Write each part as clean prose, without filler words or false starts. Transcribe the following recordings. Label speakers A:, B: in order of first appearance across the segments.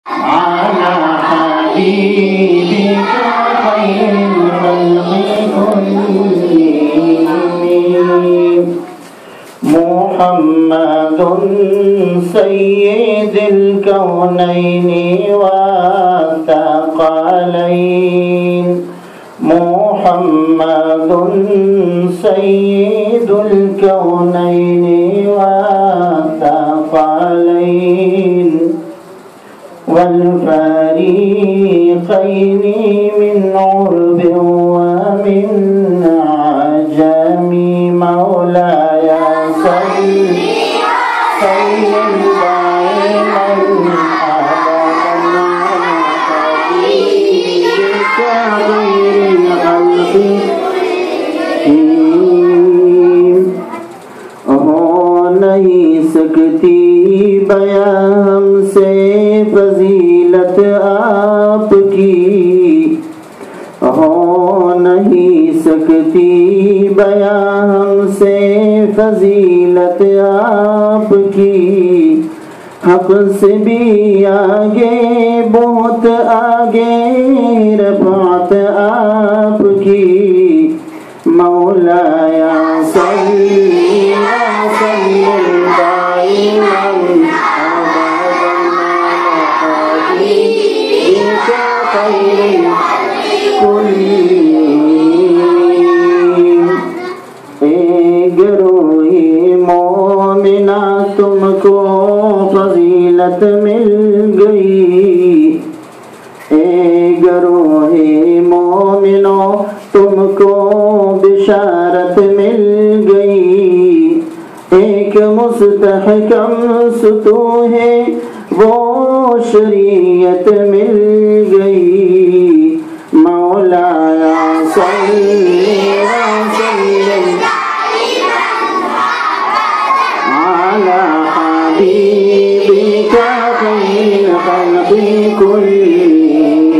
A: على حبيبك خير الخلق كلهم محمد سيد الكونين والثقلين محمد سيد الكونين والثقلين والفريقين من عرب ومن عجم مولاي صل دائما أبدا على حبيبك خير الخلق ہو نہیں سکتی بیاں ہم سے فضیلت آپ کی ہو نہیں سکتی بیاں ہم سے فضیلت آپ کی حق سے بھی آگے بہت آگے رفعت آپ کی مولاي صل وسلم دائما أبدا على حبيبك خير كلهم اے گروہ مومنہ تم کو فضیلت مل گئی اے گروہ مومنوں تم کو بشارت مل گئی ایک مستحکم ستون ہے وہ شریعت مل گئی مولانا صلی وسلم على حبيبك خير الخلق كلهم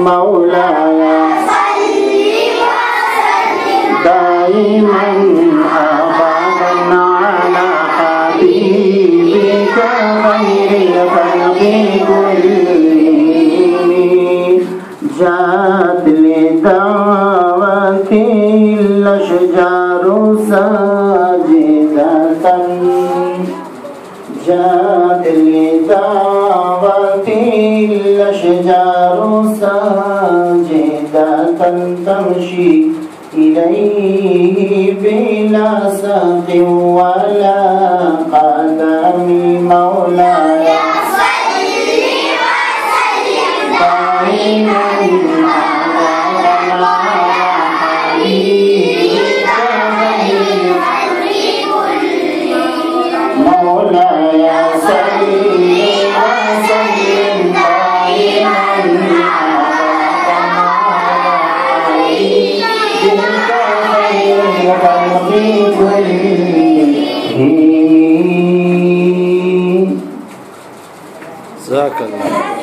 A: مولاي دائما أبدا على حبيبك خير الخلق كلهم جاءت لدعوة الأشجار ساجدة جاءت لدعوة الأشجار ساجدة تمشي إليه بلا ساق ولا قدم مولاي صل وسلم دائما أبدا على حبيبك خير الخلق كلهم مولاي صل وسلم دائما أبدا على حبيبك خير الخلق كلهم
B: جزاك الله